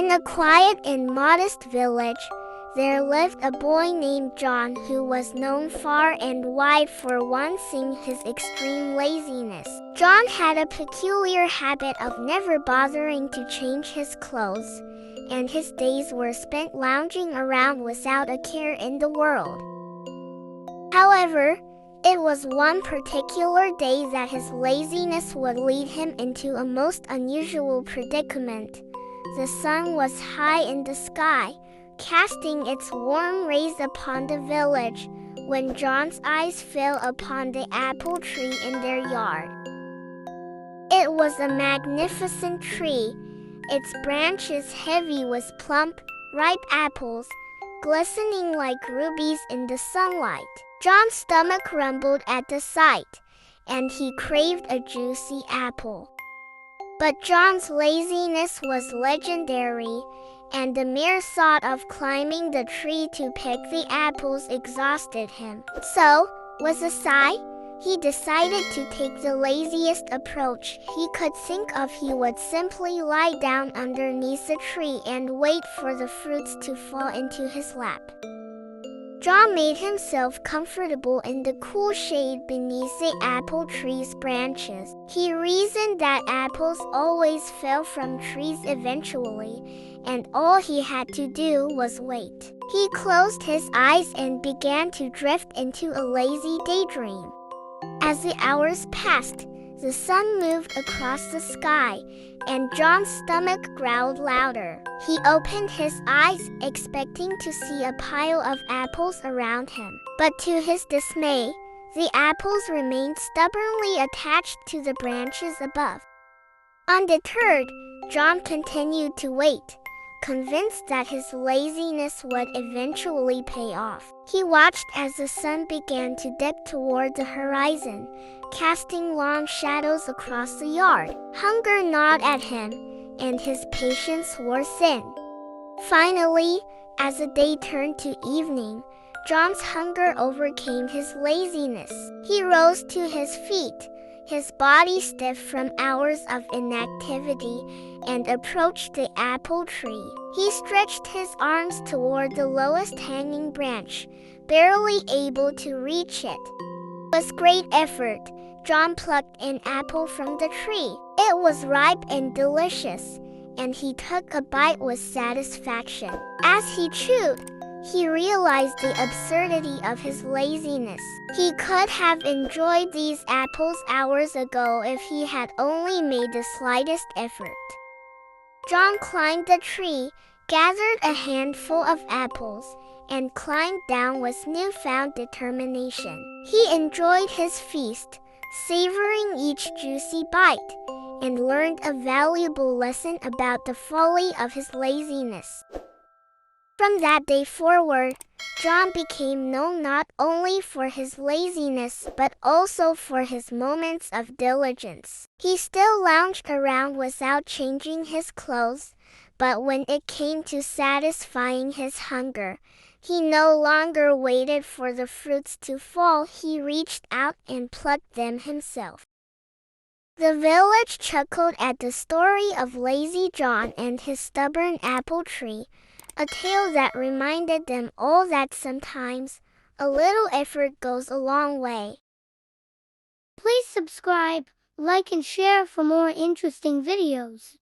In a quiet and modest village, there lived a boy named John who was known far and wide for once his extreme laziness. John had a peculiar habit of never bothering to change his clothes, and his days were spent lounging around without a care in the world. However, it was one particular day that his laziness would lead him into a most unusual predicament. The sun was high in the sky, casting its warm rays upon the village, when John's eyes fell upon the apple tree in their yard. It was a magnificent tree, its branches heavy with plump, ripe apples, glistening like rubies in the sunlight. John's stomach rumbled at the sight, and he craved a juicy apple. But John's laziness was legendary, and the mere thought of climbing the tree to pick the apples exhausted him. So, with a sigh, he decided to take the laziest approach he could think of. He would simply lie down underneath the tree and wait for the fruits to fall into his lap. John made himself comfortable in the cool shade beneath the apple tree's branches. He reasoned that apples always fell from trees eventually, and all he had to do was wait. He closed his eyes and began to drift into a lazy daydream. As the hours passed, the sun moved across the sky, and John's stomach growled louder. He opened his eyes, expecting to see a pile of apples around him. But to his dismay, the apples remained stubbornly attached to the branches above. Undeterred, John continued to wait, convinced that his laziness would eventually pay off. He watched as the sun began to dip toward the horizon, casting long shadows across the yard. Hunger gnawed at him, and his patience wore thin. Finally, as the day turned to evening, John's hunger overcame his laziness. He rose to his feet, his body stiff from hours of inactivity, and approached the apple tree. He stretched his arms toward the lowest hanging branch, barely able to reach it. With great effort, John plucked an apple from the tree. It was ripe and delicious, and he took a bite with satisfaction. As he chewed, he realized the absurdity of his laziness. He could have enjoyed these apples hours ago if he had only made the slightest effort. John climbed the tree, gathered a handful of apples, and climbed down with newfound determination. He enjoyed his feast, savoring each juicy bite, and learned a valuable lesson about the folly of his laziness. From that day forward, John became known not only for his laziness but also for his moments of diligence. He still lounged around without changing his clothes, but when it came to satisfying his hunger, he no longer waited for the fruits to fall. He reached out and plucked them himself. The village chuckled at the story of Lazy John and his stubborn apple tree, a tale that reminded them all that sometimes a little effort goes a long way. Please subscribe, like and share for more interesting videos.